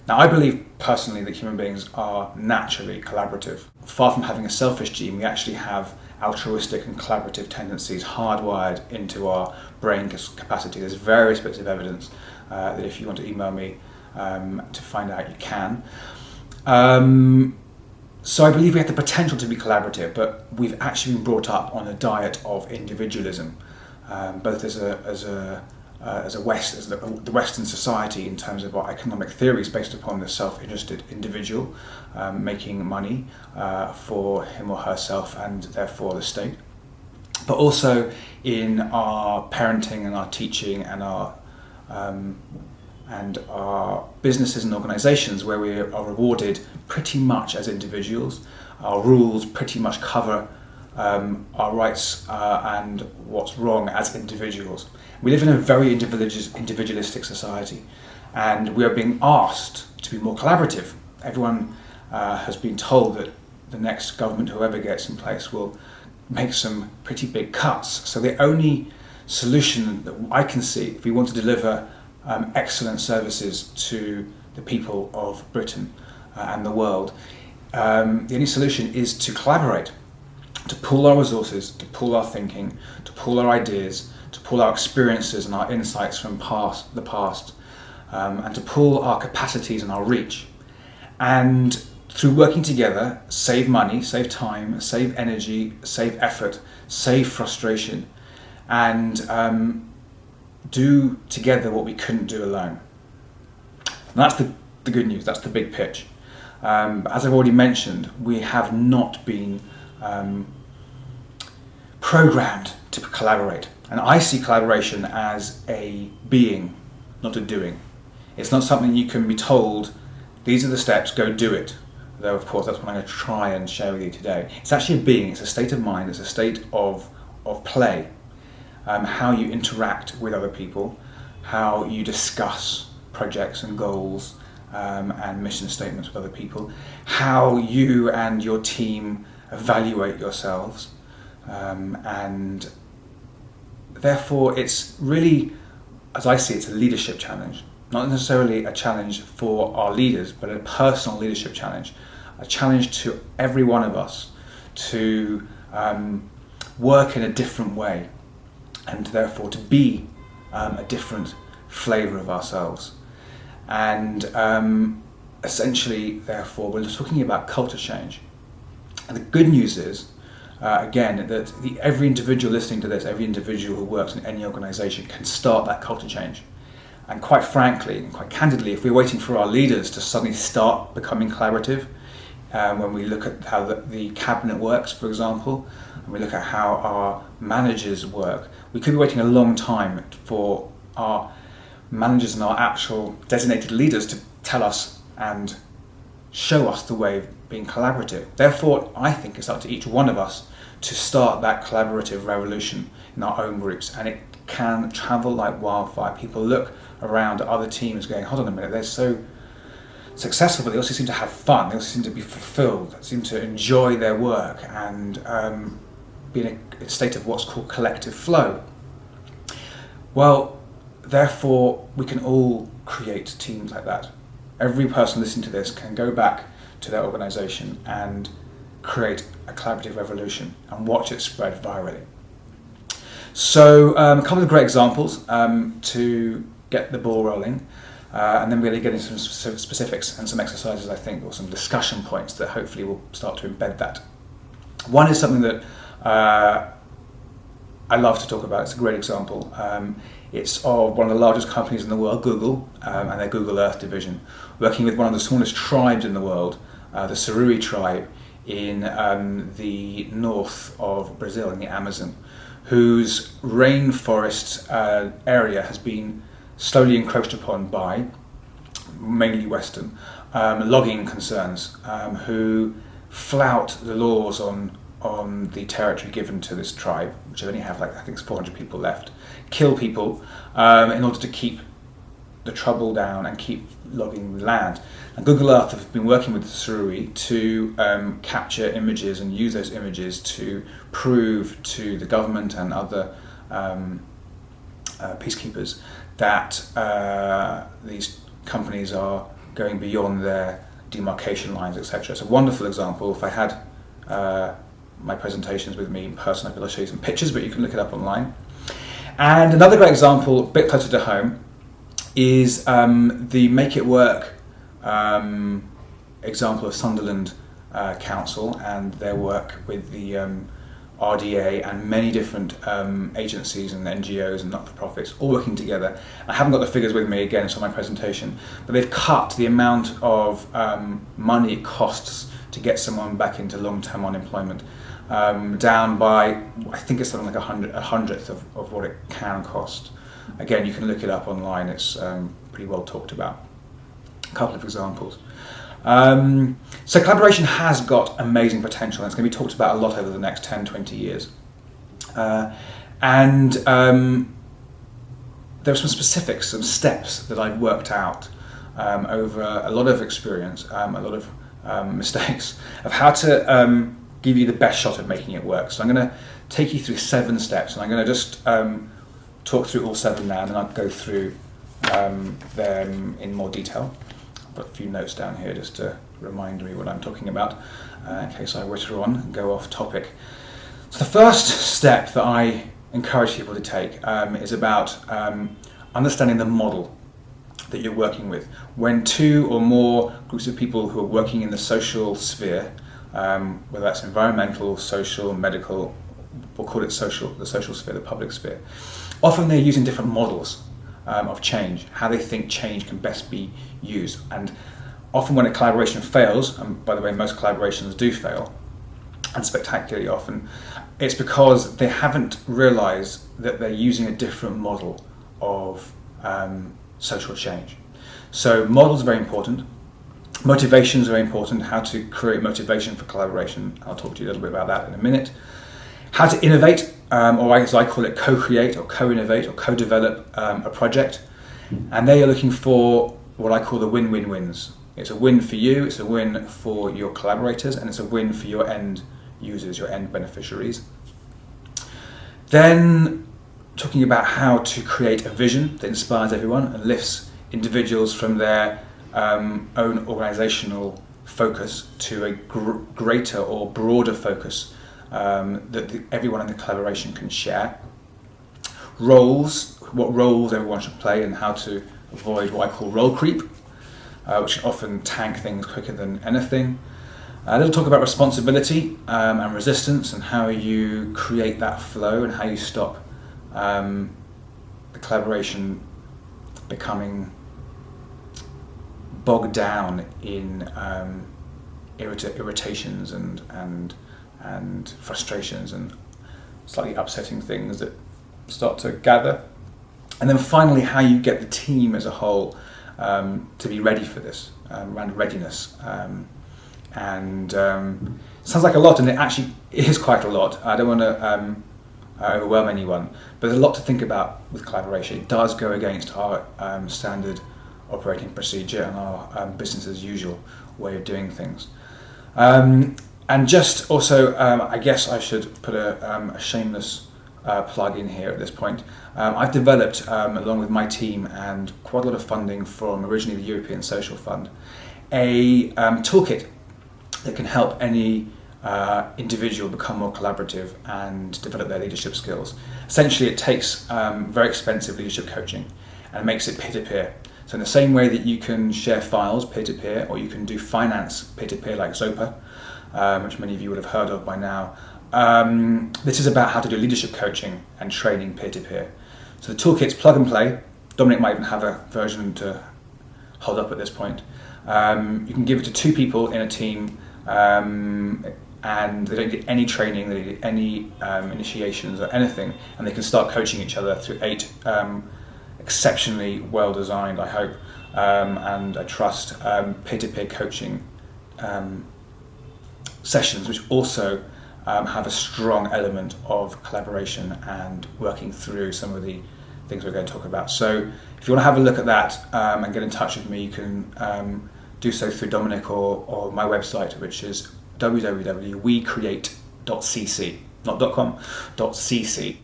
Now, I believe personally that human beings are naturally collaborative. Far from having a selfish gene, we actually have altruistic and collaborative tendencies hardwired into our brain capacity. There's various bits of evidence that if you want to email me to find out, you can. So I believe we have the potential to be collaborative, but we've actually been brought up on a diet of individualism, both as the Western society in terms of our economic theories based upon the self-interested individual making money for him or herself and therefore the state, but also in our parenting and our teaching and our businesses and organizations, where we are rewarded pretty much as individuals. Our rules pretty much cover our rights and what's wrong as individuals. We live in a very individualistic society, and we are being asked to be more collaborative. Everyone has been told that the next government, whoever gets in place, will make some pretty big cuts. So the only solution that I can see, if we want to deliver excellent services to the people of Britain and the world, the only solution is to collaborate, to pool our resources, to pool our thinking, to pool our ideas, to pool our experiences and our insights from the past, and to pool our capacities and our reach. And through working together, save money, save time, save energy, save effort, save frustration, and do together what we couldn't do alone. And that's the good news, that's the big pitch. As I've already mentioned, we have not been programmed to collaborate. And I see collaboration as a being, not a doing. It's not something you can be told, these are the steps, go do it. Though of course that's what I'm going to try and share with you today. It's actually a being, it's a state of mind, it's a state of play. How you interact with other people, how you discuss projects and goals and mission statements with other people, how you and your team evaluate yourselves, and therefore it's really, as I see it, it's a leadership challenge. Not necessarily a challenge for our leaders, but a personal leadership challenge. A challenge to every one of us to work in a different way, and therefore to be a different flavour of ourselves. And essentially, therefore, we're talking about culture change. And the good news is, again, that every individual listening to this, every individual who works in any organisation can start that culture change. And quite frankly, and quite candidly, if we're waiting for our leaders to suddenly start becoming collaborative, when we look at how the cabinet works, for example, and we look at how our managers work, we could be waiting a long time for our managers and our actual designated leaders to tell us and show us the way of being collaborative. Therefore, I think it's up to each one of us to start that collaborative revolution in our own groups, and it can travel like wildfire. People look around at other teams going, hold on a minute, they're so successful, but they also seem to have fun, they also seem to be fulfilled, seem to enjoy their work and be in a state of what's called collective flow. Well, therefore, we can all create teams like that. Every person listening to this can go back to their organisation and create a collaborative revolution and watch it spread virally. So a couple of great examples to get the ball rolling, and then we're going to get into some specifics and some exercises, I think, or some discussion points that hopefully will start to embed that. One is something that I love to talk about. It's a great example. It's of one of the largest companies in the world, Google, and their Google Earth division, working with one of the smallest tribes in the world, the Surui tribe in the north of Brazil, in the Amazon, whose rainforest area has been slowly encroached upon by, mainly Western, logging concerns, who flout the laws on the territory given to this tribe, which only have, I think it's 400 people left, kill people in order to keep the trouble down and keep logging the land. And Google Earth have been working with the Surui to capture images and use those images to prove to the government and other peacekeepers that these companies are going beyond their demarcation lines, etc. It's a wonderful example. If I had my presentations with me in person, I'd be able to show you some pictures, but you can look it up online. And another great example, a bit closer to home, is the Make It Work example of Sunderland Council and their work with the RDA and many different agencies and NGOs and not-for-profits all working together. I haven't got the figures with me, again, it's on my presentation, but they've cut the amount of money it costs to get someone back into long-term unemployment down by, I think it's something like a hundredth of what it can cost. Again, you can look it up online, it's pretty well talked about. A couple of examples. So collaboration has got amazing potential, and it's going to be talked about a lot over the next 10, 20 years. And there are some specifics, some steps that I've worked out over a lot of experience, a lot of mistakes, of how to give you the best shot at making it work. So I'm going to take you through 7 steps, and I'm going to just talk through all 7 now, and then I'll go through them in more detail. I've got a few notes down here just to remind me what I'm talking about, in case I witter on and go off topic. So the first step that I encourage people to take is about understanding the model that you're working with. When 2 or more groups of people who are working in the social sphere, whether that's environmental, social, medical, we'll call it social, the social sphere, the public sphere, often they're using different models of change, how they think change can best be used. And often when a collaboration fails, and by the way, most collaborations do fail, and spectacularly often, it's because they haven't realized that they're using a different model of social change. So models are very important. Motivations are very important, how to create motivation for collaboration. I'll talk to you a little bit about that in a minute. How to innovate, or as I call it, co-create or co-innovate or co-develop a project. And they are looking for what I call the win-win-wins. It's a win for you, it's a win for your collaborators, and it's a win for your end users, your end beneficiaries. Then talking about how to create a vision that inspires everyone and lifts individuals from their own organizational focus to a greater or broader focus that everyone in the collaboration can share. Roles, what roles everyone should play, and how to avoid what I call role creep, which can often tank things quicker than anything. A little talk about responsibility and resistance, and how you create that flow and how you stop the collaboration becoming bogged down in irritations and frustrations and slightly upsetting things that start to gather. And then finally, how you get the team as a whole to be ready for this, around readiness. Sounds like a lot, and it actually is quite a lot. I don't want to overwhelm anyone, but there's a lot to think about with collaboration. It does go against our standard operating procedure and our business as usual way of doing things. And just also, I guess I should put a shameless plug in here at this point. I've developed, along with my team and quite a lot of funding from originally the European Social Fund, a toolkit that can help any individual become more collaborative and develop their leadership skills. Essentially, it takes very expensive leadership coaching and makes it peer-to-peer. So in the same way that you can share files peer-to-peer, or you can do finance peer-to-peer like Zopa, which many of you would have heard of by now, this is about how to do leadership coaching and training peer-to-peer. So the toolkit's plug and play. Dominic might even have a version to hold up at this point. You can give it to 2 people in a team, and they don't get any training, they don't get any initiations or anything, and they can start coaching each other through 8 exceptionally well designed, I hope, and I trust, peer-to-peer coaching sessions, which also have a strong element of collaboration and working through some of the things we're going to talk about. So if you want to have a look at that and get in touch with me, you can do so through Dominic or my website, which is www.wecreate.cc, not .com, .cc.